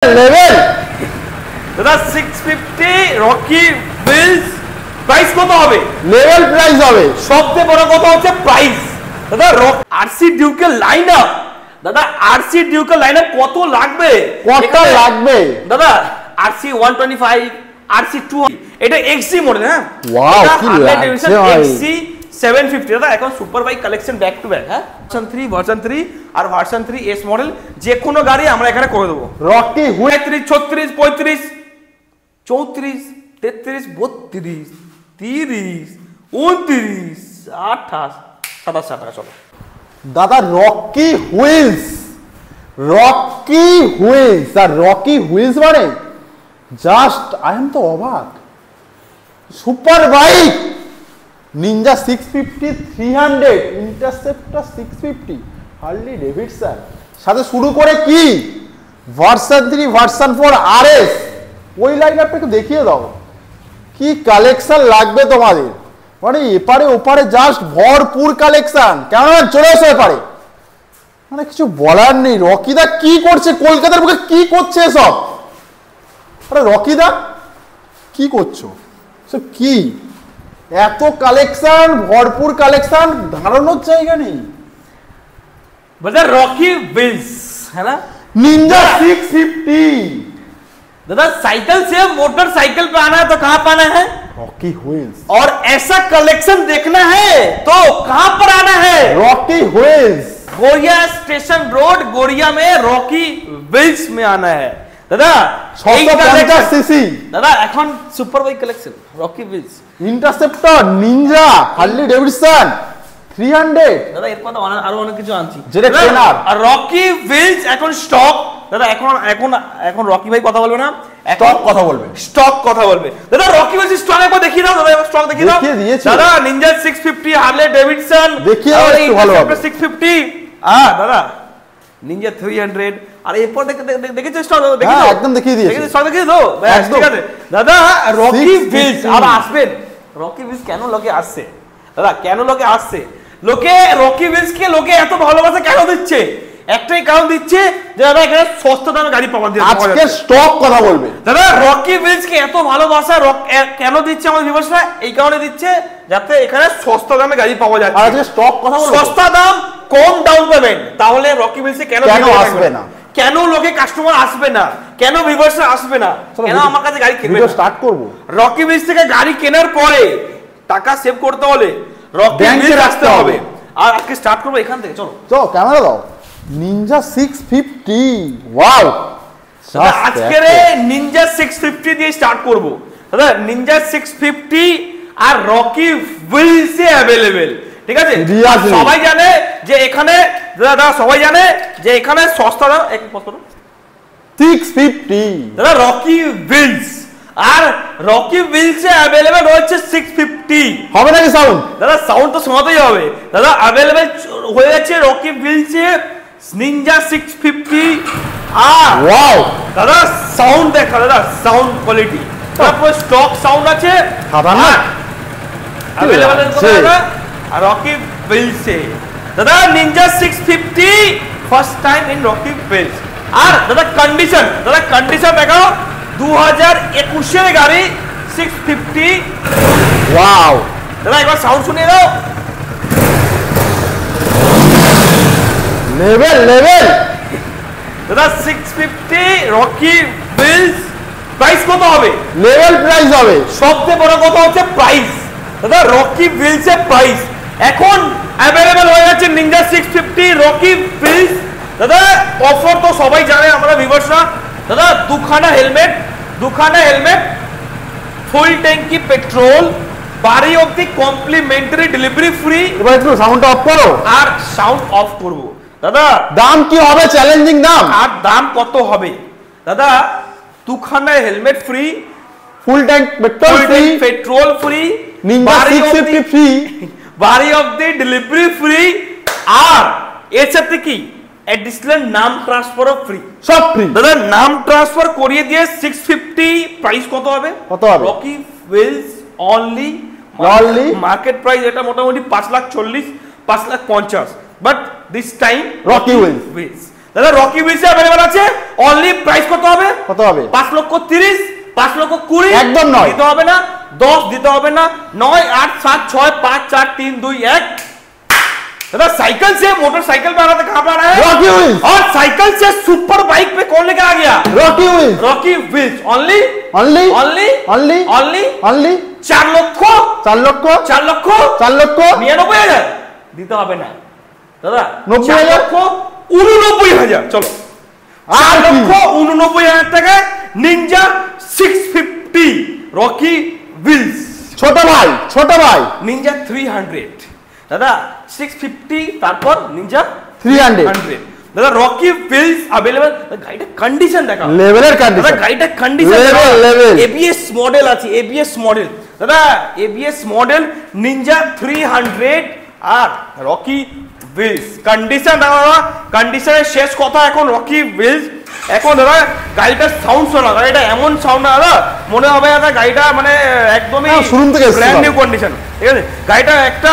Level দাদা 650 Rocky Wheels price কত হবে? লেভেল প্রাইস হবে। সবচেয়ে বড় কথা হচ্ছে প্রাইস। দাদা আরসি ডিউকের লাইনআপ, দাদা আরসি ডিউকের লাইনআপ কত লাগবে? কত লাগবে দাদা? আরসি 125, আরসি 2, এটা এক্সি মডেল। হ্যাঁ ওয়াও কি লাগছে ভাই, এক্সি 750। দাদা এখন super bike collection back to back. হ্যাঁ ভার্সন 3 আর ভার্সন 3 এস মডেল যে কোনো গাড়ি আমরা এখানে করে দেবো। রকি হুইল 36, 36, 35, 34, 32, 30, 29, 28, 27 টাকা। চলো দাদা রকি হুইলস, রকি হুইলস আর রকি হুইলস মানে জাস্ট আই এম তো অবাক। Super bike Ninja 650, 300, Interceptor 650, Harley Davidson সাথে শুরু করে কি ভার্সন 3, ভার্সন 4 আরএস, ওই লাইনআপটা একটু দেখিয়ে দাও। কি কালেকশন লাগবে তোমাদের, মানে এপারে ওপারে জাস্ট ভরপুর কালেকশন। কেমন চলে এসো এপারে, মানে কিছু বলার নেই। রকিদা কি করছে কলকাতার বুকে, কি করছে এসব? আরে রকিদা কি করছো সব? কি এত কালেকশন, ভরপুর কালেকশন, দাঁড়ানোর জায়গা নেই। बता रॉकी व्हील्स है ना, निंजा 650। दादा साइकिल से मोटरसाइकिल पे आना है तो कहां पे आना है? Rocky wheels. और ऐसा कलेक्शन देखना है तो कहां पर आना है? रॉकी व्हील्स, गोरिया स्टेशन रोड, गोरिया में रॉकी व्हील्स में आना है। दादा 650 सीसी, दादा এখন super bike collection Rocky Wheels, Interceptor, Ninja, Harley Davidson 300। দাদা এরপর তো আরো অনেক কিছু আনছি যেটা ট্রেনার। আর রকি व्हील्स এখন স্টক। দাদা এখন রকি ভাই কথা বলবে না, স্টক কথা বলবে, স্টক কথা বলবে। দাদা রকি व्हील्स স্টক একবার দেখিয়ে দাও। দাদা স্টক দেখিয়ে দাও। দাদা নিনজা 650, হার্লে ডেভিডসন দেখিয়ে দাও একটু ভালোভাবে। 650 দাদা নিনজা 300। আর এরপর দেখেছো স্টক? হ্যাঁ একদম দেখিয়ে দিয়েছি, স্টক দেখিয়ে দাও। ঠিক আছে দাদা রকি व्हील्स আর আসবেন। রকি व्हील्स কেন লোকে আসছে দাদা, কেন লোকে আসছে? লোকে রকি व्हील्स কে লোকে এত ভালোবাসা কেন দিচ্ছে? একটাই কারণ দিচ্ছে যে দাদা এখানে সস্তা দামে গাড়ি পাওয়া যায়। আজকে স্টক কথা বলবে। দাদা রকি व्हील्स কে এত ভালোবাসা কেন দিচ্ছে আমাদের ভিউয়ার্সরা? এই কারণে দিচ্ছে যাতে এখানে সস্তা দামে গাড়ি পাওয়া যায়। আর আজকে স্টক কথা বলবে, সস্তা দাম, কম ডাউন পেমেন্ট। তাহলে রকি व्हील्स কেন আসবে না? কেন লোকে কাস্টমার আসবে না? কেন ভিউয়ার্সরা আসবে না? কেন আমার কাছে গাড়ি কিনবে? ভিডিও স্টার্ট করব। রকি व्हील्स থেকে গাড়ি কেনার পরে টাকা সেভ করতে হলে রকি व्हील्स আসতে হবে। আর আজকে স্টার্ট করব এখান থেকে। চলো চলো ক্যামেরা দাও। Ninja 650, wow. আজকে নিনজা 650 দিয়ে স্টার্ট করব। দাদা নিনজা 650 আর রকি व्हील्स এ अवेलेबल। ঠিক আছে, সবাই জানে যে এখানে দাদা সবাই জানে যে এখানে সস্তা দাম 650। দাদা রকি व्हील्स আর রকি व्हील्स এ अवेलेबल হচ্ছে 650। হবে নাকি সাউন্ড? দাদা সাউন্ড তো শোনাতেই হবে। দাদা अवेलेबल হয়ে যাচ্ছে রকি व्हील्स এ নিনজা 650 আর ওয়াও দাদা সাউন্ড দেখা, দাদা সাউন্ড কোয়ালিটি তারপর স্টক সাউন্ড আছে খাতারনাক अवेलेबल है दादा রকি व्हील्स এ। দাদা Ninja 650 first time in Rocky Wheels. আর দাদা কন্ডিশন দেখাও 2021 এর গাড়ি 650। ওয়াও দাদা একবার সাউন্ড শুনিয়ে দাও। লেভেল দাদা 650 রকি व्हील्स প্রাইস কত হবে? লেভেল প্রাইস হবে। সবচেয়ে বড় কথা হচ্ছে প্রাইস। দাদা রকি व्हील्स এর প্রাইস এখন अवेलेबल হয়ে যাচ্ছে নিনজা 650 রকি व्हील्स। দাদা অফার তো সবাই জানে আমরা ভিউয়ার্সরা। দাদা দুখানা হেলমেট, ফুল ট্যাঙ্কি পেট্রোল, বাড়ি অবধি কমপ্লিমেন্টারি ডেলিভারি ফ্রি। এবার একটু সাউন্ড অফ করো। আর সাউন্ড অফ করব। দাদা দাম কি হবে? চ্যালেঞ্জিং দাম। আর দাম কত হবে? দাদা দুখানা হেলমেট ফ্রি, ফুল tank petrol free, Ninja 650 free, বাড়ি অবধি ডেলিভারি ফ্রি। আর এর সাথে কি এডিশনাল নাম ট্রান্সফার ফ্রি, সব ফ্রি। দাদা নাম ট্রান্সফার করিয়ে দিয়ে 650 প্রাইস কত হবে? Rocky wheels only market price এটা মোটামুটি 5,40,000, 5,50,000, but this time Rocky wheels দাদা রকি হুইলস अवेलेबल আছে অনলি প্রাইস কত হবে 5,30,000 5,20,000 একদম নয় দিতে হবে না 10 দিতে হবে না 9 8 7 6 5 4 3 2 1 दादा साइकिल से मोटरसाइकिल पे आ रहा था कहां पे आ रहा है रॉकी व्हील्स और साइकिल से सुपर बाइक पे कौन लेकर आ गया रॉकी व्हील्स ओनली 4 লক্ষ 99,000 দিতে হবে না দাদা 90,000 চলো 4,89,000 টাকায় নিনজা 650 রকি व्हील्स ছোট ভাই নিনজা 300 দাদা 650 তারপর নিনজা 300 দাদা রকি व्हील्स अवेलेबल গাড়িটা কন্ডিশন দেখো লেভেলের কন্ডিশন দাদা গাড়িটা কন্ডিশন লেভেল এবিএস মডেল আছে এবিএস মডেল দাদা এবিএস মডেল নিনজা 300 আর রকি व्हील्स কন্ডিশন দাদা কন্ডিশনের শেষ কথা এখন রকি व्हील्स এখন দাদা গাড়িটার সাউন্ড শোনা গাড়িটা এমন সাউন্ড না দাদা মনে হবে দাদা গাড়িটা মানে একদমই শুরু থেকে ব্র্যান্ড নিউ কন্ডিশন ঠিক আছে গাড়িটা একটা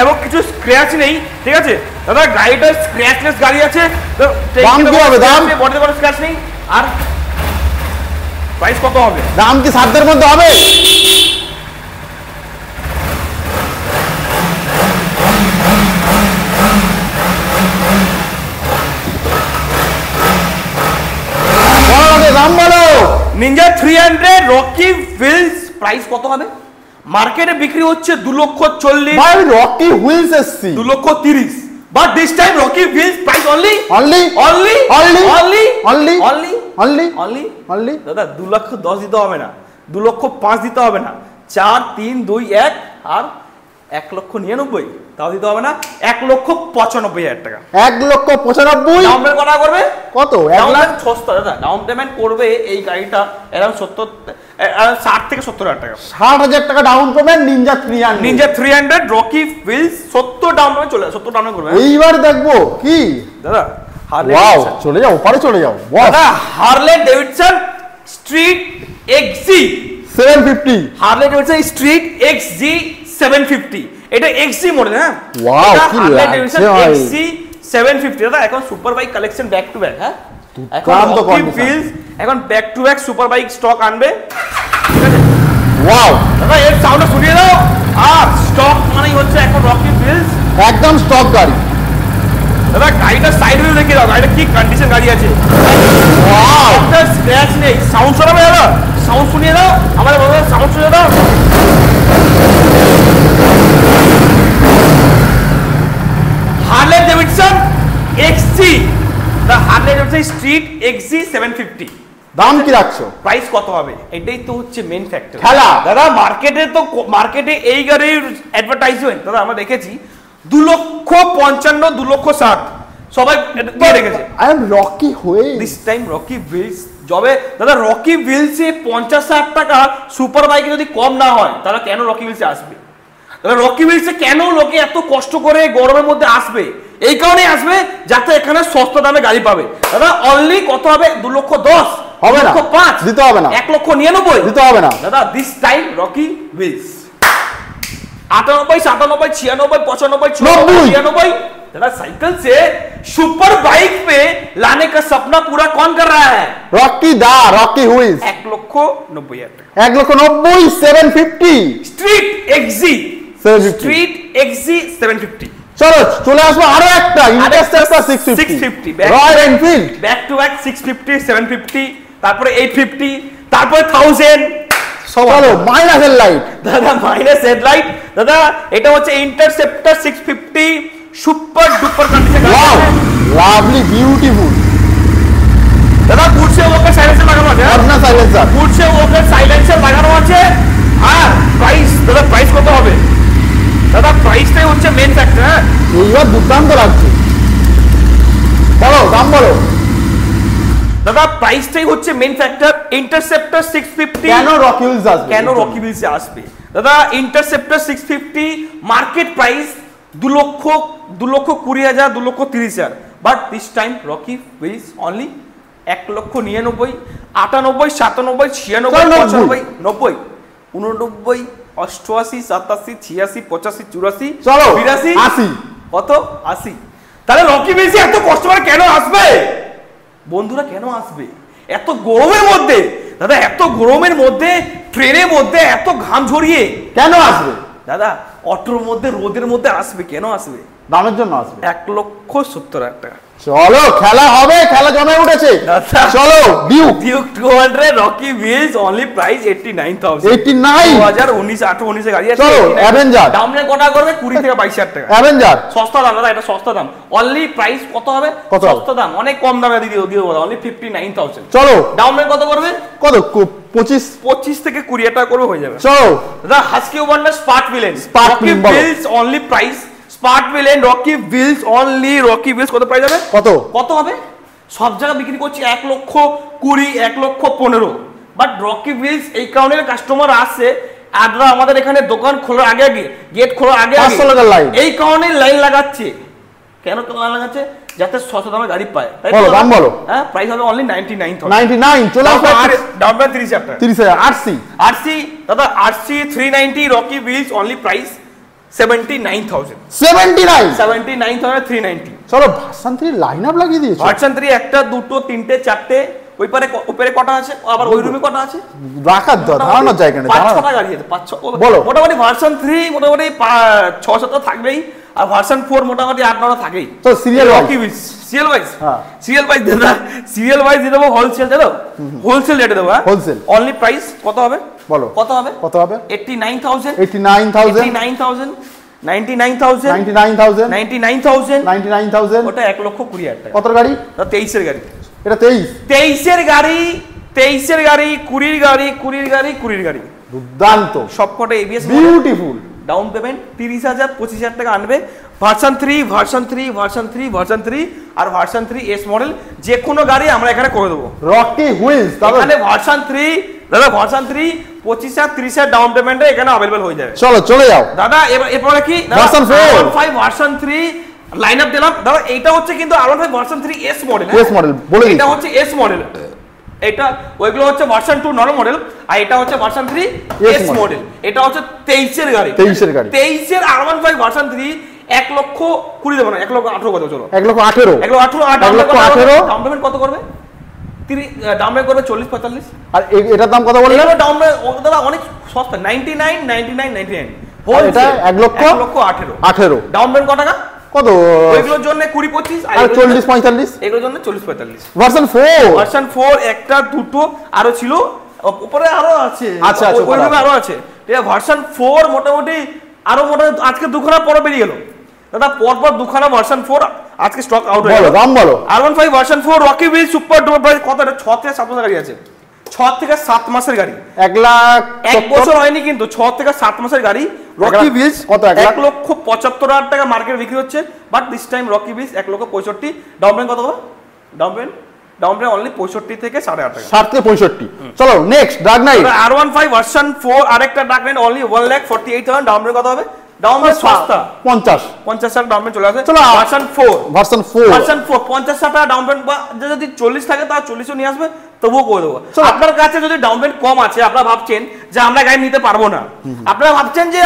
এমন কিছু স্ক্র্যাচ নেই ঠিক আছে দাদা গাড়িটা স্ক্র্যাচলেস গাড়ি আছে তো দাম কি হবে দাম বডিতে কোনো স্ক্র্যাচ নেই আর প্রাইস কত হবে দাম কি সাধ্যের মধ্যে হবে দাম বলো নিনজা 300 রকি व्हील्स প্রাইস কত হবে মার্কেটে বিক্রি হচ্ছে 2,40,000 ভাই রকি হুইলস এসছি 2,30,000 but this time Rocky wheels price only দাদা 2,10,000 দিতে হবে না 2,05,000 দিতে হবে না 4 3 2 1 আর 1,99,000 তাও দিতে হবে না 1,95,000 টাকা 1,95,000 ডাউন পেমেন্ট কত করবে কত 1 লাখ 600 দাদা ডাউন পেমেন্ট করবে এই গাড়িটা এরকম 60 থেকে 70,000 টাকা 60,000 টাকা down payment Ninja 300 Rocky wheels 70 down payment চলে 70 ডাউন করবে এইবার দেখবো কি দাদা ওয়াও চলে যাও পরে চলে যাও দাদা Harley Davidson street XG 750 Harley Davidson street XG 750 এটা এক্সজি মডেল হ্যাঁ ওয়াও কি হার্লে ডেভিডসন এক্সজি 750 দাদা এখন super bike collection back to back হ্যাঁ এখন রকি व्हील्स এখন back to back super bike stock আনবে ঠিক আছে ওয়াও দাদা এর সাউন্ড শুনিয়ে দাও আর স্টক মানেই হচ্ছে এখন রকি व्हील्स একদম স্টক গাড়ি দাদা গাড়িটা সাইড ভিউ দেখে দাও গাড়িটা কি কন্ডিশন গাড়ি আছে ওয়াও একটা স্ক্র্যাচ নেই সাউন্ড শোনাবে দাদা সাউন্ড শুনিয়ে দাও আমাদের বলো সাউন্ড শুনিয়ে দাও হার্লে ডেভিডসন এক্সজি দা হার্লে ডেভিডসন স্ট্রিট এক্সজি 750 দাম কি রাখছো প্রাইস কত হবে এটাই তো হচ্ছে মেইন ফ্যাক্টর খেলা দাদা মার্কেটে এই গাড়ির অ্যাডভার্টাইজমেন্ট দাদা আমরা দেখেছি 2,55,000 2,60,000 সবাই দিয়ে রেখেছে I am Rocky Wheels this time Rocky Wheels যবে দাদা রকি व्हील्स এ 50,000 টাকা সুপার বাইকে যদি কম না হয় তাহলে কেন রকি व्हील्स আসবে দাদা রকি व्हील्स এ কেন লোকে এত কষ্ট করে গরমের মধ্যে আসবে এই কারণে আসবে যাতে এখানে সস্তা দামে গাড়ি পাবে দাদা অনলি কত হবে 2,10,000 হবে না 2,05,000 দিতে হবে না 1,99,000 দিতে হবে না দাদা দিস টাইম রকি व्हील्स 98 97 96 95 96 दादा साइकिल से सुपर बाइक पे लाने का सपना पूरा कौन कर रहा है रॉकी व्हील्स 1,90,000 1,90,000 750 स्ट्रीट एक्सी 750 চলো চলে আসবো আরো একটা interceptor 650 royal Enfield back to back 650 750 তারপরে 850 তারপরে 1000 চলো মাইনাস হেডলাইট দাদা মাইনাস হেডলাইট দাদা এটা হচ্ছে interceptor 650 super duper condition wow lovely beautiful দাদা বুটসে ওকে সাইলেন্সার লাগানো আছে আপনার সাইলেন্সার বুটসে ওকে সাইলেন্সার লাগানো আছে আর প্রাইস দাদা প্রাইস কত হবে দাদা প্রাইসটাই হচ্ছে মেইন ফ্যাক্টর হ্যাঁ এইবার দুর্দান্ত লাগছে বলো দাম বলো দাদা প্রাইসটাই হচ্ছে মেইন ফ্যাক্টর ইন্টারসেপ্টর 650 কেন রকি व्हील्स আসবে কেন রকি व्हील्स আসবে দাদা interceptor 650 market price 2,20,000 2,30,000 but this time Rocky wheels only 1,99,000 98 97 96 95 90 89 88 87 86 85 84 চলো 82 80 কত 80 তাহলে রকি ভিলসে এত কাস্টমার কেন আসবে বন্ধুরা, কেন আসবে এত গরমের মধ্যে? দাদা এত গরমের মধ্যে, ট্রেনের মধ্যে এত ঘাম ঝরিয়ে কেন আসবে দাদা? অটোর মধ্যে, রোদের মধ্যে আসবে, কেন আসবে? দামের জন্য আসবে। 1,70,000 টাকা। চলো খেলা হবে, খেলা জমে উঠেছে। চলো Duke 200 Rocky Wheels only price 89,000। 89 2019 18 গাড়ি আছে। চলো অ্যাভেঞ্জার দাম নিয়ে কত করবে? 20 থেকে 22,000 টাকা। অ্যাভেঞ্জার সস্তা দাম দাদা, এটা সস্তা দাম। অনলি প্রাইস কত হবে? সস্তা দাম, অনেক কম দামে দিয়ে দেবো, অনলি 59,000। চলো দাম নিয়ে কত করবে? কত 25 থেকে 20 টাকা করবে, হয়ে যাবে। চলো দাদা হাস্কি ওয়ান্ডার Svartpilen Rocky Wheels only price, Svartpilen Rocky Wheels only, Rocky Wheels কত প্রাইস হবে? কত হবে? সব জায়গায় বিক্রি করছি 1,20,000 1,15,000, বাট রকি ভিলস এই কারণে কাস্টমার আসছে, আদরা আমাদের এখানে দোকান খোলার আগে আগে, গেট খোলার আগে আগে এই কারণে লাইন লাগাচ্ছে। কেন লাইন লাগাচ্ছে? যাতে সস্তা দামে গাড়ি পায়। বলো দাম বলো। হ্যাঁ, প্রাইস হবে অনলি 99,000। 99 চলে আসো। দাম 30,000 টাকা। 30,000 আরসি দাদা RC 390 Rocky Wheels only price 79,000। 79,390। চলো ভার্সন 3 লাইনআপ লাগিয়ে দিয়েছো। ভার্সন 3 একটা, দুটো, তিনটে, চারটে, ওই পারে উপরে কটা আছে, আবার ওই রুমে কটা আছে, রাখার ধারণার জায়গা নেই। 5-6টা গাড়ি আছে, 5-6 বলো। মোটামুটি ভার্সন 3 মোটামুটি 6-7টা থাকবেই, আর ভার্সন 4 মোটামুটি 8-9টা থাকেই। তো সিরিয়াল ওয়াইজ দাদা, সিরিয়াল ওয়াইজ দিয়ে দেবো, হোলসেল দেবো, হোলসেল রেটে দেবো। হোলসেল অনলি প্রাইস কত হবে বলো? কত হবে? 89,000 99,000 ওটা 1,20,000 টাকা। কত গাড়ি? 23 এর গাড়ি। এটা 23 এর গাড়ি, 20 গাড়ি, 20 গাড়ি, 20 গাড়ি। দুর্দান্ত সবকটা এবিএস, বিউটিফুল। ডাউন পেমেন্ট 30,000 25,000 টাকা আনবে। ভার্সন 3 আর ভার্সন 3 এস মডেল যে কোনো গাড়ি আমরা এখানে করে দেবো। রকি হুইলস এখানে ভার্সন 3 দাদা, ভার্সন 3 25,000-30,000 ডাউন পেমেন্টে এখানে अवेलेबल হয়ে যাবে। চলো চলে যাও দাদা। এরপরে কি ভার্সন 5 ভার্সন 3 লাইনআপ দিলাম দাদা। এটা হচ্ছে কিন্তু R15 version 3 S model. S model বলে এটা হচ্ছে এস মডেল, এটা ওইগুলো হচ্ছে ভার্সন 2 নরমাল মডেল, আর এটা হচ্ছে ভার্সন 3 এস মডেল। এটা হচ্ছে 23 এর গাড়ি। 23 এর R15 ভার্সন 3 1,20,000 দেবো না, 1,18,000 কত? চলো 1,18,000 ডাউন পেমেন্ট কত করবে? 30 ডাউন পেমেন্ট করবে 40-45। আর এটার দাম কত বললে? এটা ডাউন পেমেন্ট দাদা অনেক সস্তা, 99 হোল, এটা 1,18,000 ডাউন পেমেন্ট কত টাকা? কত? ওইগুলোর জন্য 20-25 আর 40-45, এগুলোর জন্য 40-45। ভার্সন 4 একটা, দুটো আরো ছিল, উপরে আরো আছে। আচ্ছা ওইভাবে আরো আছে। ঠিক আছে, ভার্সন 4 মোটামুটি আরো মোটামুটি আজকে দুখানা পরে বেরিয়ে গেল দাদা, পরপর দুখানা ভার্সন 4 আজকে স্টক আউট হয়ে গেল। দাম বলো। R15 version 4 Rocky Wheels super duper price কত? 6 থেকে 7 মাসের গাড়ি আছে, 6 থেকে 7 মাসের গাড়ি। 1 বছর হয়নি কিন্তু, 6 থেকে 7 মাসের গাড়ি। রকি ভিলস কত? 1,75,000 টাকা মার্কেট বিক্রি হচ্ছে, but this time Rocky Wheels 1,65,000। Down payment কত হবে? ডাউন পেমেন্ট অনলি 65 থেকে 8.5 টাকা, 60 থেকে 65। চলো next dark night R15 version 4 আরেকটা dark night only 1,48,000। Down payment কত হবে? ডাউন পেমেন্ট সস্তা 50,000 ডাউন পেমেন্ট চলে আসে। চলো ভার্সন 4 50,000 টাকা ডাউন পেমেন্ট, বা যদি 40 থাকে তাহলে 40ও নিয়ে আসবে, তবুও করে দেবো। আপনার কাছে যদি ডাউন পেমেন্ট কম আছে, আপনারা ভাবছেন যে আমরা গাড়ি নিতে পারবো না, আপনারা ভাবছেন যে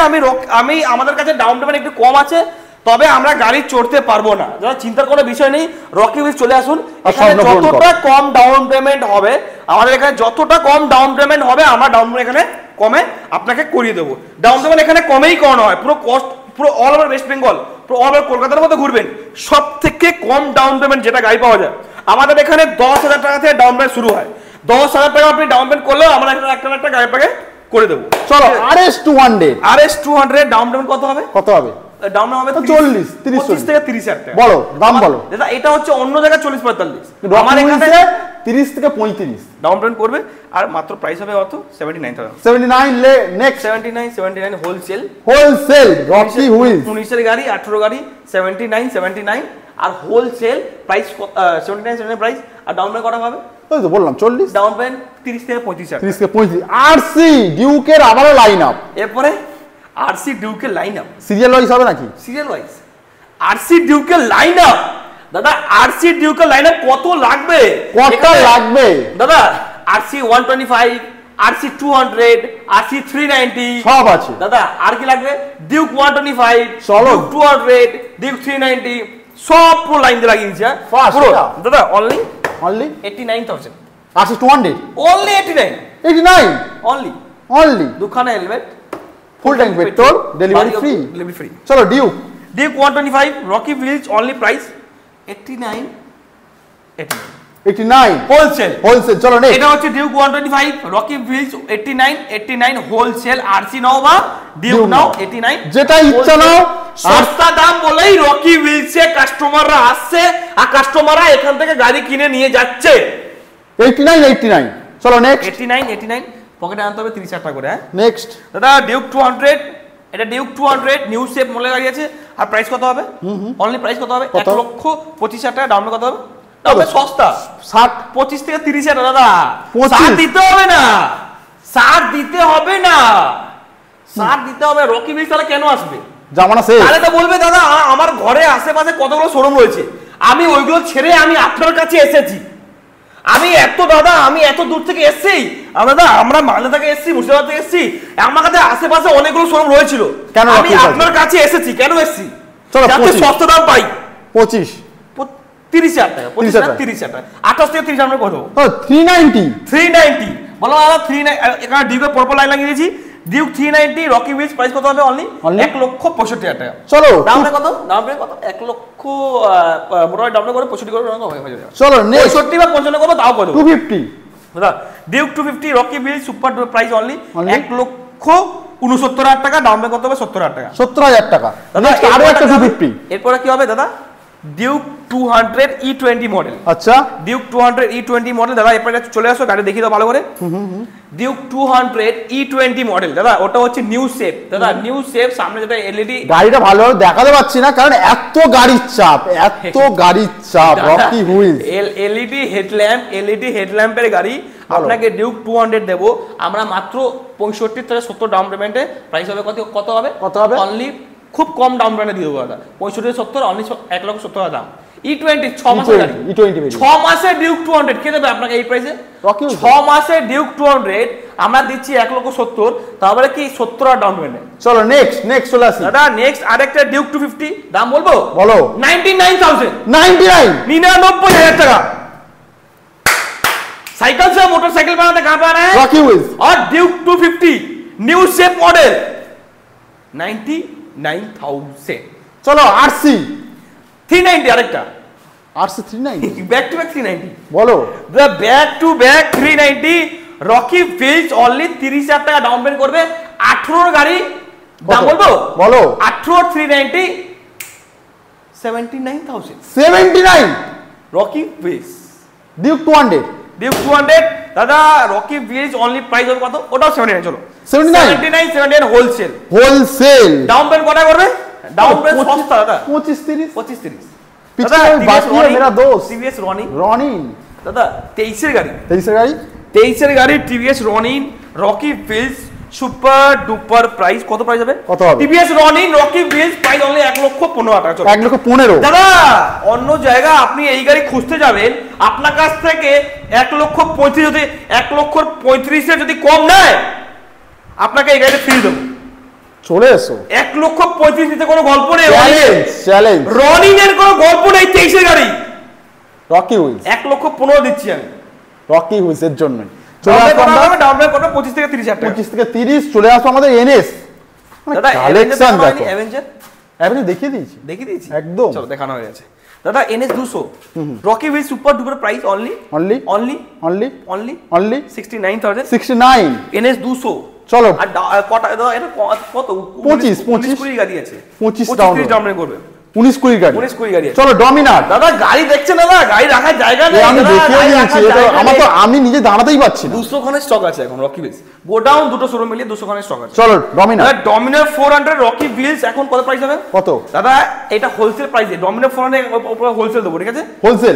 আমি আমাদের কাছে ডাউন পেমেন্ট একটু কম আছে তবে আমরা গাড়ি চড়তে পারবো না, যারা চিন্তার কোনো বিষয় নেই, রকি ভিলস চলে আসুন। এখানে যতটা কম ডাউন পেমেন্ট হবে, আমাদের এখানে যতটা কম ডাউন পেমেন্ট হবে, আমরা ডাউন পেমেন্ট এখানে কমে আপনাকে করিয়ে দেবো। ডাউন পেমেন্ট এখানে কমেই করানো হয়, পুরো কস্ট পুরো অল ওভার ওয়েস্ট বেঙ্গল, পুরো অল ওভার কলকাতার মধ্যে ঘুরবেন, সব থেকে কম ডাউন পেমেন্ট যেটা গাড়ি পাওয়া যায় আমাদের এখানে 10,000 টাকা থেকে ডাউন পেমেন্ট শুরু হয়। 10,000 টাকা আপনি ডাউন পেমেন্ট করলেও আমরা এখানে একটা গাড়ি আপনাকে করে দেবো। চলো RS200 ডাউন পেমেন্ট কত হবে? ডাউন হবে 40 30 থেকে 30,000 টাকা। বলো দাম বলো। দাদা এটা হচ্ছে অন্য জায়গায় 40-45, আমার এখানে 30 থেকে 35 ডাউন পেমেন্ট করবে, আর মাত্র প্রাইস হবে কত? 79,000। 79 নেক্সট 79 হোলসেল রকি হুইলস 19 এর গাড়ি 18 গাড়ি 79 আর হোলসেল প্রাইস 79 প্রাইস। আর ডাউন পেমেন্ট কত হবে? ওই তো বললাম 40, ডাউন পেমেন্ট 30 থেকে 35,000। 30 থেকে 35। আরসি ডিউকের আবারো লাইন আপ, এরপরে আরসি ডিউকের লাইন আপ সিরিয়াল ওয়াইজ হবে নাকি? সিরিয়াল ওয়াইজ আরসি ডিউকের লাইন আপ দাদা, আরসি ডিউকের লাইন আপ কত লাগবে? দাদা আরসি 125, আরসি 200, আরসি 390 সব আছে দাদা। আর কি লাগবে? ডিউক 125, চলো ডিউক 200, ডিউক 390 সব পুরো লাইন দিয়ে লাগিয়ে দিয়েছে পুরো দাদা অনলি 89,000 আচ্ছা 200 অনলি 89 অনলি দুখানা helmet full tank petrol delivery free চলো Duke 125 Rocky Wheels only price 89 wholesale চলো নেক্সট এটা হচ্ছে Duke 125 Rocky Wheels 89 wholesale RC নাও বা ডিউক নাও 89 যেটা ইচ্ছা নাও সস্তা দাম বলেই রকি ভিলসে কাস্টমাররা আসছে আর কাস্টমাররা এখান থেকে গাড়ি কিনে নিয়ে যাচ্ছে 89 চলো নেক্সট 89 পকেটে আনতে হবে 30,000 টাকা করে নেক্সট দাদা ডিউক 200 এটা ডিউক 200 নিউ শেপ মডেল গাড়ি আছে আর প্রাইস কত হবে অনলি প্রাইস কত হবে 1,25,000 টাকা ডাউন কত হবে তবে সস্তা 25 থেকে 30,000 দাদা 60 দিতে হবে না 60 দিতে হবে রকি ভিলস তাহলে কেন আসবে জামানা শেষ তাহলে তো বলবে দাদা আমার ঘরে আশেপাশে কতগুলো শোরুম রয়েছে আমি ওইগুলো ছেড়ে আমি আপনার কাছে এসেছি আমি এত দূর থেকে এসেছি আমরা মালদা থেকে এসেছি মুর্শিদাবাদ থেকে এসেছি আমার কাছে আশেপাশে অনেকগুলো শোরুম রয়েছিল আমি আপনার কাছে এসেছি কেন এসেছি যাতে সস্তা দাম পাই 30,000 টাকা 30,000 টাকা 28 থেকে 30 আমরা করবো 390 বলো দাদা 39 এখানে ডিউকের পরপর লাইন লাগিয়ে দিয়েছি ডিউক 390 রকি ভিলস প্রাইস কত হবে অনলি 1,65,000 টাকা চলো দাম কত 1 লক্ষ মোটামুটি দাম করে 65 করে হয়ে যাবে চলো নেক্সট 65 বা 55 করব তাও কত 250 দাদা Duke 250 Rocky Wheels super price only 1,69,000 টাকা দাম কত হবে 70,000 টাকা 70,000 টাকা নেক্সট আরো একটা 250 এরপরে কি হবে দাদা ডিউক 200 E20 মডেল আচ্ছা ডিউক 200 E20 মডেল দাদা এরপরে চলে আসো গাড়ি দেখিয়ে দাও ভালো করে ডিউক 200 E20 মডেল দাদা ওটা হচ্ছে নিউ শেপ দাদা নিউ শেপ সামনে যেটা এলইডি গাড়িটা ভালোভাবে দেখাতে পাচ্ছি না কারণ এত গাড়ির চাপ রকি হুইলস এলইডি হেডল্যাম্পের গাড়ি আপনাকে ডিউক 200 দেব আমরা মাত্র 65 থেকে 70 ডাউন পেমেন্টে প্রাইস হবে কত হবে অনলি খুব কম ডাউন পেমেন্টে দিয়ে দেবো দাদা 65 70 অনলি 1,70,000 দাম E20 6 মাসের গাড়ি 6 মাসে ডিউক 200 কে দেবে আপনাকে এই প্রাইসে 6 মাসে ডিউক 200 আমরা দিচ্ছি 1,70,000 তাহলে কি 70,000 ডাউন পেমেন্টে চলো নেক্সট চলে আসি দাদা নেক্সট আরেকটা ডিউক 250 দাম বলবো 99,000 99,000 টাকা साइकिल से मोटरसाइकिल बनाते कहां पे आ रहे हैं रॉकी व्हील्स और ड्यूक 250 न्यू शेप मॉडल 99,000 चलो आरसी 390 আরেকটা आरसी 390 बैक टू बैक 390 বলো the back to back 390 Rocky Wheels only 30,000 টাকা ডাউন পেমেন্ট করবে 18 গাড়ি দাম বলবো বলো 18 390 79,000 79 रॉकी व्हील्स ड्यूक 200 ডিউক 200 দাদা রকি ভিলস অনলি প্রাইস হবে কত ওটাও 79 চলো 79 হোলসেল ডাউন পেমেন্ট কত করবে ডাউন পেমেন্ট সস্তা দাদা 25 30 পিছনে বাকি है मेरा दोस्त টিভিএস রনিন দাদা 23 এর গাড়ি TVS Ronin Rocky Wheels super duper price কত প্রাইস হবে TVS Ronin Rocky Wheels price only 1,15,000 টাকা চলো 1,15,000 দাদা অন্য জায়গা আপনি এই গাড়ি খুঁজতে যাবেন আপনার কাছ থেকে 1,35,000 যদি 1,35,000 এর যদি কম নেয় আপনাকে এই গাড়ি ফ্রি দেব চলে এসো 1,35,000 দিতে কোনো গল্প নেই চ্যালেঞ্জ রনিং এর কোনো গল্প নেই 23 এর গাড়ি রকি হুইলস 1,15,000 দিচ্ছি আমি রকি হুইলস এর জন্য চলে আসো আমরা ডাউন পেমেন্ট করব 25 থেকে 30,000 টাকা 25 থেকে 30 চলে আসো আমাদের এনএস দাদা কালেকশন দেখো অ্যাভেঞ্জার দেখিয়ে দিয়েছি একদম চলো দেখানো হয়ে গেছে দাদা NS 200 Rocky Wheels super duper price only 69,000 NS 200 চলো আর কটা দাদা এটা কত 25 গাড়ি আছে 25 ডাউন করবে 19 গাড়ি চলো ডমিনার দাদা গাড়ি দেখছেন দাদা গাড়ি রাখার জায়গা নেই আমি দেখিয়ে দিয়েছি এটা আমার তো আমি নিজে দাঁড়াতেই পাচ্ছি না 200 খানের স্টক আছে এখন রকি হুইলস গোডাউন দুটো শোরুম মিলিয়ে 200 খানের স্টক আছে চলো ডমিনার 400 রকি হুইলস এখন কত প্রাইস হবে কত দাদা এটা হোলসেল প্রাইসে ডমিনার 400 উপরে হোলসেল দেবো ঠিক আছে হোলসেল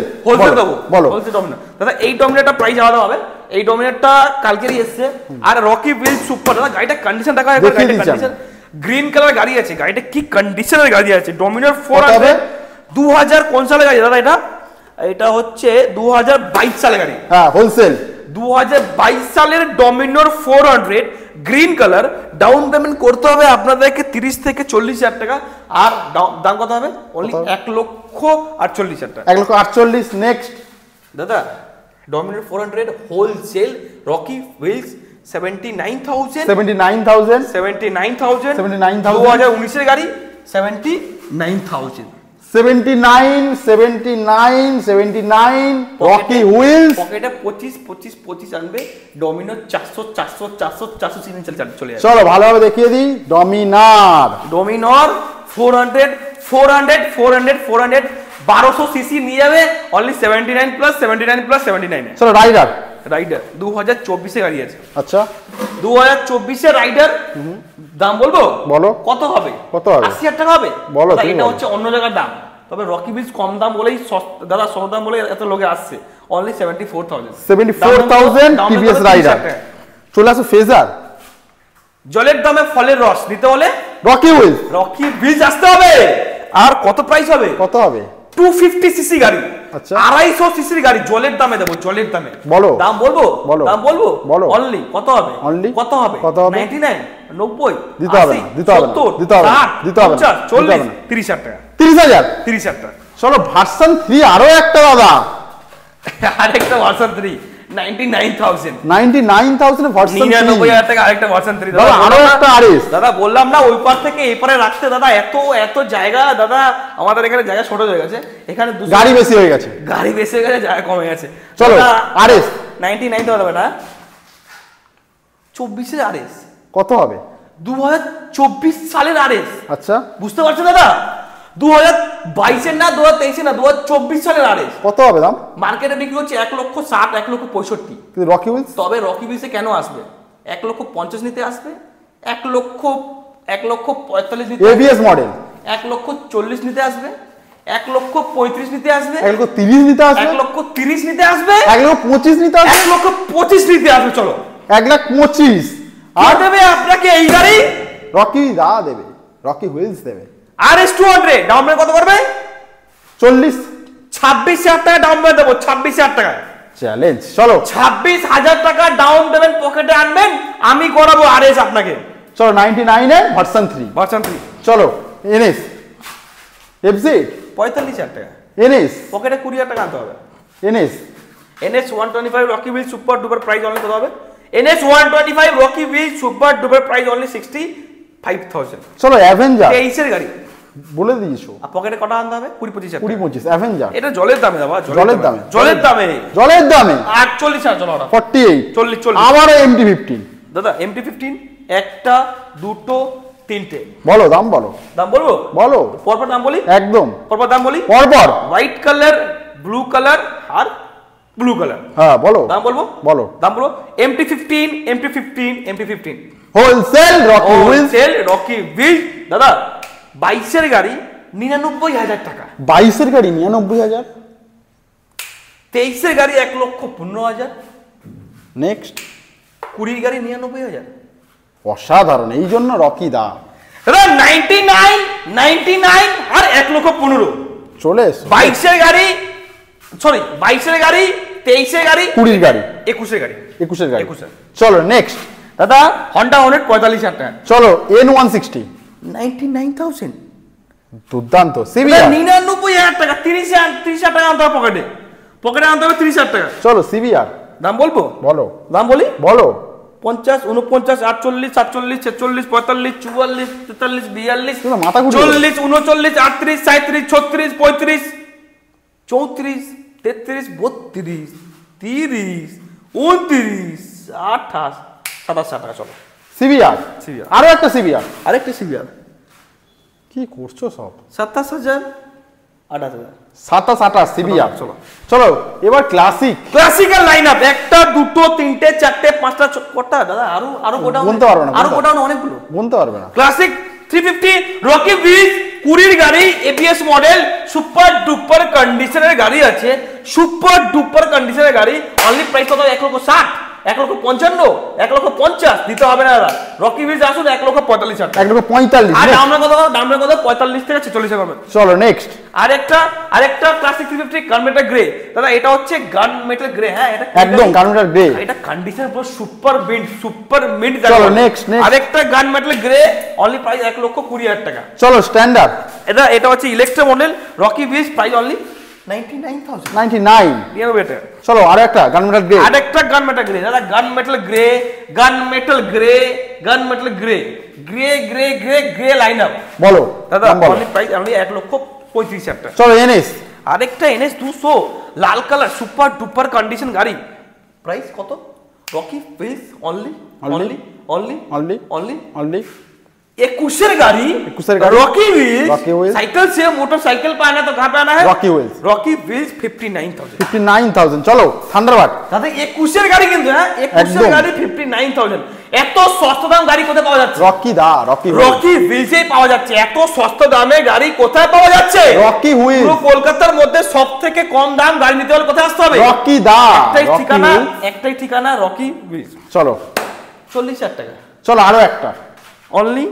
দেবো বলো হোলসেল ডমিনার দাদা এই ডমিনারটা প্রাইস আলাদা হবে এই ডমিনারটা কালকেরই এসেছে আর রকি হুইলস সুপার দাদা গাড়িটা কন্ডিশন দেখা একবার গাড়িটা কন্ডিশন গ্রিন কালার গাড়ি আছে গাড়িটা কি কন্ডিশনের গাড়ি আছে ডমিনার 400 2000 কোন সালে গাড়ি দাদা এটা হচ্ছে 2022 সালে গাড়ি হ্যাঁ হোলসেল 2022 সালের Dominar 400 green colour, down payment করতে হবে আপনাদেরকে 30 থেকে 40,000 টাকা, আর দাম কত হবে? অনলি 1,48,000 টাকা। 1,48,000। নেক্সট দাদা ডমিনার 400 হোলসেল রকি হুইলস 79,000 79,000 79,000 79,000 2019 এর গাড়ি 79,000 79 রকি হুইলস। পকেটে 25 আনবে, ডমিনো 400 সিগনেচার চলে যাবে। চলো ভালোভাবে দেখিয়ে দিই। ডমিনার 400 1200 সিসি নিয়ে যাবে অনলি 79 প্লাস 79 এ। চলো রাইডার 2024 এর গাড়ি আছে। আচ্ছা 2024 এর রাইডার দাম বলবো? বলো কত হবে? 80,000 টাকা হবে। বলো, এটা হচ্ছে অন্য জায়গার দাম, তবে রকি বিলস কম দাম বলেই দাদা সস্তা দাম বলে এত লোকে আসছে। Only 74,000 TVS Raider. চলে আসো ফেজার। জলের দামে ফলের রস নিতে হলে রকি বিলস আসতে হবে। আর কত প্রাইস হবে? কত হবে? 250 সিসি গাড়ি, আচ্ছা 250 সিসির গাড়ি জলের দামে দেবো, জলের দামে। বলো দাম বলবো? বলো দাম বলবো? বলো অনলি কত হবে? অনলি কত হবে? 99 90 দিতে হবে না, দিতে হবে না, 70 দিতে হবে না, 60 দিতে হবে না, 40 30,000 টাকা। 30,000 টাকা। চলো ভার্সন 3 আরো একটা দাদা, আরেকটা ভার্সন 3 99,000 ভার্সন 99,000 টাকা আরেকটা ভার্সন 3 দাদা। আরো একটা আরএস দাদা বললাম না ওই পার থেকে এই পারে রাখতে দাদা এত জায়গা দাদা, আমাদের এখানে জায়গা ছোট হয়ে গেছে, এখানে গাড়ি বেশি হয়ে গেছে, জায়গা কমে গেছে। চলো আরএস 99 তো হবে না, 24 এর আরএস কত হবে? 2024 সালের আরএস। আচ্ছা বুঝতে পারছো দাদা? 2022 এর না, 2023 এর না, 2024 সালের আরএস। কত হবে দাম? মার্কেটে বিক্রি হচ্ছে 1,60,000 1,65,000। কিন্তু রকি হুইলস? তবে রকি হুইলসে কেন আসবে? 1,50,000 নিতে আসবে, 1,45,000 নিতে এবিএস মডেল, 1,40,000 নিতে আসবে, 1,35,000 নিতে আসবে, 1,30,000 নিতে আসবে, 1,30,000 নিতে আসবে, 1,25,000 নিতে আসবে, 1,25,000 নিতে আসবে। চলো 1,25,000 আর দেবে আপনাকে এই গাড়ি রকি দা দেবে, রকি হুইলস দেবে। RS 200 ডাউন পেমেন্ট কত করবে? 26,000 টাকা ডাউন পেমেন্ট দেবো। 26,000 টাকা চ্যালেঞ্জ। চলো 26,000 টাকা ডাউন পেমেন্ট পকেটে আনবেন, আমি করাবো RS আপনাকে। চলো 99 এর ভার্সন 3। চলো এনএস এফজেড 45,000 টাকা, এনএস পকেটে 20,000 টাকা আনতে হবে। NS 125 Rocky wheel super duper price only কত হবে? NS 125 Rocky wheel super duper price only 65,000। চলো অ্যাভেঞ্জার 23 এর গাড়ি বলে দিয়েছো, আর পকেটে কত আনতে হবে? 20-25,000 20-25 অ্যাভেঞ্জার। এটা জলের দামে দাদা, জলের দামে 48,000 চলো 48 40 আমারও MT-15 দাদা। MT-15 একটা দুটো তিনটে। বলো দাম, বলো দাম বলবো? বলো পরপর দাম বলি, একদম পরপর দাম বলি, পরপর। হোয়াইট কালার, ব্লু কালার আর ব্লু কালার। হ্যাঁ বলো দাম বলবো, বলো দাম বলো। MT-15 wholesale Rocky Wheels, wholesale Rocky Wheels দাদা। 22 এর গাড়ি 99,000 টাকা, 22 এর গাড়ি 99,000, 23 এর গাড়ি 1,15,000, নেক্সট 20 গাড়ি 99,000। অসাধারণ, এই জন্য রকি দা দাদা 99 আর 1,15,000 চলে এসো। 22 এর গাড়ি, সরি 22 এর গাড়ি, 23 এর গাড়ি, 20 গাড়ি, 21 এর গাড়ি, 21 এর গাড়ি। 21 এর। চলো নেক্সট দাদা হন্ডা হর্নেট 45,000 টাকা। চলো N160 99,000। দুর্দান্ত সিবিআর 99,000 টাকা, 30,000 টাকা আনতে হবে পকেটে, আনতে হবে 30,000 টাকা। চলো সিবিআর দাম বলবো? বলো দাম বলি, বলো 50, 49, 48, 47, 46, 45, 44, 43, 42, তুমি মাথা ঘুরিয়ে 40, 39, 38, 37, 36, 35, 34, 33, 32, 30, 29, 28, 27,000 টাকা। চলো সিবিআর সিবিআর। আরো একটা সিবিআর, আরেকটা সিবিআর কি করছো সব? 27,000, 28,000। 27-28 সিবিআর। চলো চলো এবার ক্লাসিক্যাল লাইনআপ, একটা দুটো তিনটে চারটে পাঁচটা কটা দাদা, আরো গোডাউন গুনতে পারবে না, আরো গোডাউন অনেকগুলো গুনতে পারবে না। ক্লাসিক 350 রকি হুইলস 20 গাড়ি, এবিএস মডেল, সুপার ডুপার কন্ডিশনের গাড়ি আছে, সুপার ডুপার কন্ডিশনের গাড়ি। অনলি প্রাইস কত? 1,60,000। 1,55,000, 1,50,000 দিতে হবে না দাদা। রকি হুইলস আসুন 1,45,000 টাকা। 1,45,000 আর দামটা কত? দামটা কত? 45 থেকে 46 করবেন। চলো নেক্সট। আরেকটা ক্লাসিক 350 গানমেটাল গ্রে দাদা, এটা হচ্ছে গানমেটাল গ্রে। হ্যাঁ, এটা একদম গানমেটাল গ্রে, এটা কন্ডিশন পুরো সুপার মিন্ট। চলো নেক্সট। আরেকটা গানমেটাল গ্রে, অনলি প্রাইস 1,20,000 টাকা। চলো স্ট্যান্ডার্ড। এটা হচ্ছে Electra model, Rocky Wheels, price only 99,000 টাকা। চলো আরেকটা গানমেটাল গ্রে। আরেকটা গানমেটাল গ্রে দাদা, গানমেটাল গ্রে লাইন আপ বলো দাদা, অনলি প্রাইস অনলি 1,35,000 টাকা। চলো এনএস। আরেকটা NS 200 লাল কালার সুপার ডুপার কন্ডিশন গাড়ি, প্রাইস কত? রকি হুইলস অনলি 21 গাড়ি। রকি হুইলস সাইকেল से मोटरसाइकिल पे आना तो कहां पे आना है? Rocky wheels 59,000। চলো থান্ডারবার্ড দাদা, 21 গাড়ি কিন্তু। হ্যাঁ, 21 গাড়ি 59,000। এত সস্তা দাম গাড়ি কোথায় পাওয়া যাচ্ছে? রকি হুইলসেই পাওয়া যাচ্ছে। এত সস্তা দামে গাড়ি কোথায় পাওয়া যাচ্ছে? Rocky Wheels. পুরো কলকাতার মধ্যে সবথেকে কম দাম গাড়ি নিতে হলে কোথায় আসতে হবে? একটাই ঠিকানা রকি হুইলস। চলো 40,000 টাকা। চলো আরো একটা, অনলি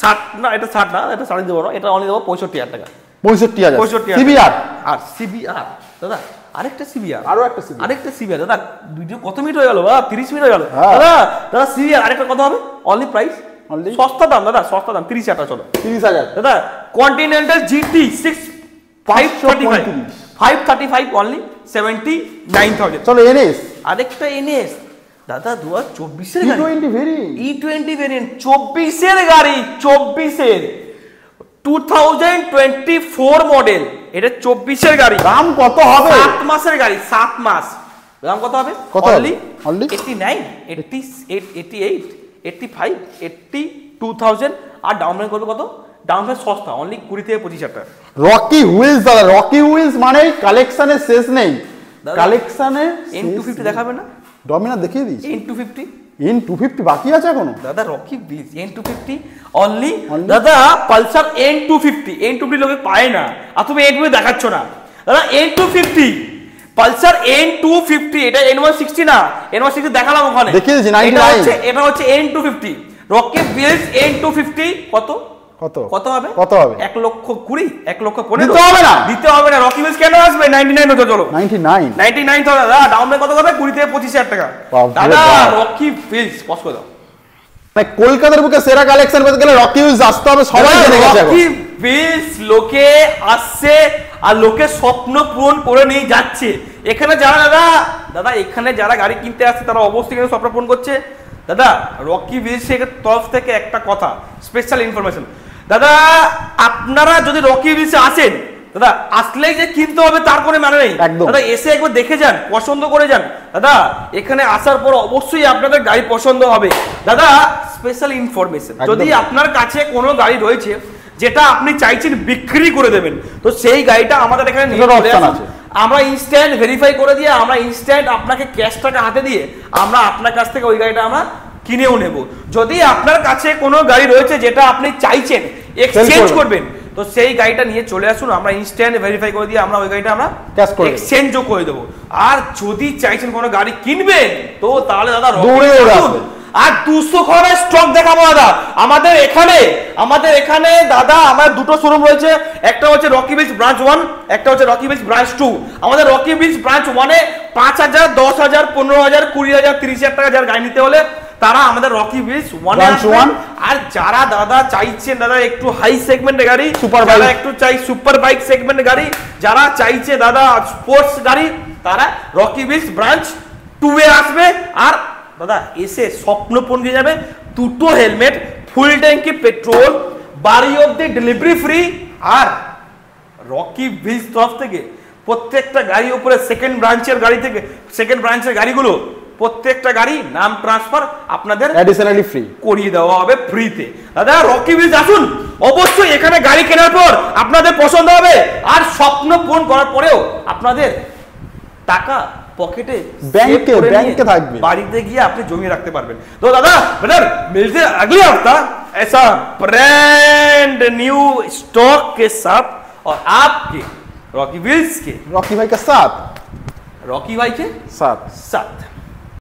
60 না, এটা 60 না, এটা 60 দেবো না, এটা অনলি দেবো 65,000 টাকা। 65,000 সিবিআর। আর সিবিআর দাদা, আরেকটা সিবিআর দাদা, ভিডিও কত মিনিট হয়ে গেল? 30 মিনিট হয়ে গেল দাদা। সিবিআর আরেকটা কত হবে? অনলি প্রাইস সস্তা দাম দাদা, সস্তা দাম 30,000 টাকা। চলো 30,000 দাদা। Continental GT 6 535 only 79,000। চলো এনএস। আরেকটা NS দাদা, 2024 এর E20 ভেরিয়েন্ট, 24 গাড়ি, 2024 মডেল, এটা 24 গাড়ি। দাম কত হবে? 7 মাসের গাড়ি, 7 মাস। দাম কত হবে? অনলি 89, 88, 85, 82,000। আর ডাউন পেমেন্ট করবে কত? ডাউন পেমেন্ট সস্তা, অনলি 20 থেকে 25,000 টাকা। রকি হুইলস দাদা, রকি হুইলস মানে কালেকশনের শেষ নেই। কালেকশনের N250 দেখাবে না? ডমিনার দেখিয়ে দিই। N250 বাকি আছে এখনো দাদা। রকি হুইলস N250 অনলি দাদা। পালসার N250 লোকে পায় না, আর তুমি N250 দেখাচ্ছ না দাদা। N250 পালসার N250, এটা N160 না, N160 দেখালাম ওখানে, দেখিয়ে দিয়েছি 99। এটা হচ্ছে N250 রকি হুইলস N250। কত হবে? 1,20,000, 1,15,000 দিতে হবে না। রকি হুইলস কেন আসবে? 99 হতো। চলো 99 দাদা। ডাউন পেমেন্ট কত হবে? 20 থেকে 25,000 টাকা দাদা। রকি হুইলস পজ করে দাও। কলকাতার বুকে সেরা কালেকশন পেতে গেলে রকি হুইলস আসতে হবে, সবাই জেনে গেছে। রকি হুইলস লোকে আসছে আর লোকে স্বপ্ন পূরণ করে নিয়ে যাচ্ছে। এখানে যারা এখানে যারা গাড়ি কিনতে আসছে তারা অবশ্যই এখানে স্বপ্ন পূরণ করছে দাদা। রকি হুইলস এর তরফ থেকে একটা কথা, স্পেশাল ইনফরমেশন দাদা। আপনারা যদি রকি হুইলসে আসেন দাদা, আসলেই যে কিনতে হবে তার কোনো মানে নেই দাদা। এসে একবার দেখে যান, পছন্দ করে যান দাদা। এখানে আসার পর অবশ্যই আপনাদের গাড়ি পছন্দ হবে দাদা। স্পেশাল ইনফরমেশন, যদি আপনার কাছে কোনো গাড়ি রয়েছে যেটা আপনি চাইছেন বিক্রি করে দেবেন, তো সেই গাড়িটা আমাদের এখানে নিয়ে চলে আসুন। আমরা ইনস্ট্যান্ট ভেরিফাই করে দিয়ে, আমরা ইনস্ট্যান্ট আপনাকে ক্যাশ টাকা হাতে দিয়ে আমরা আপনার কাছ থেকে ওই গাড়িটা আমরা কিনেও নেব। যদি আপনার কাছে কোনো গাড়ি রয়েছে যেটা আপনি চাইছেন এক্সচেঞ্জ করবেন, তো সেই গাড়িটা নিয়ে চলে আসুন। আমরা ইনস্ট্যান্ট ভেরিফাই করে দিয়ে আমরা ওই গাড়িটা আমরা এক্সচেঞ্জও করে দেবো। আর যদি চাইছেন কোনো গাড়ি কিনবেন, তো তাহলে দাদা আর 200 ঘরের স্টক দেখাবো দাদা। আমাদের এখানে দাদা আমার দুটো শোরুম রয়েছে, একটা হচ্ছে রকি হুইলস ব্রাঞ্চ 1, একটা হচ্ছে রকি হুইলস ব্রাঞ্চ 2। আমাদের রকি হুইলস ব্রাঞ্চ 1-এ 5,000, 10,000, 15,000, 20,000, 30,000 টাকা যার গাড়ি নিতে হলে তারা আমাদের রকি হুইলস 1-এ আসবেন। আর যারা দাদা চাইছেন দাদা একটু হাই সেগমেন্টের গাড়ি, যারা একটু চাই সুপার বাইক সেগমেন্টের গাড়ি, যারা চাইছে দাদা স্পোর্টস গাড়ি, তারা রকি হুইলস ব্রাঞ্চ 2-এ আসবে। আর দাদা এসে স্বপ্ন পূরণ হয়ে যাবে। দুটো হেলমেট, ফুল ট্যাঙ্কি পেট্রোল, বাড়ি অবধি ডেলিভারি ফ্রি। আর রকি হুইলস তরফ থেকে প্রত্যেকটা গাড়ির উপরে সেকেন্ড ব্রাঞ্চের গাড়িগুলো প্রত্যেকটা গাড়ি নাম ট্রান্সফার আপনাদের অ্যাডিশনালি ফ্রি করিয়ে দেওয়া হবে ফ্রিতে। দাদা রকি হুইলস আসুন, অবশ্যই এখানে গাড়ি কেনার পর আপনাদের পছন্দ হবে। আর স্বপ্ন পূরণ করার পরেও আপনাদের টাকা পকেটে ব্যাংকে থাকবে, বাড়িতে গিয়ে আপনি জমিয়ে রাখতে পারবেন। তো দাদা ব্রাদার मिलते अगले हफ्ता ऐसा ब्रांड न्यू स्टॉक के साथ और आपके रॉकी व्हील्स के रॉकी भाई के साथ साथ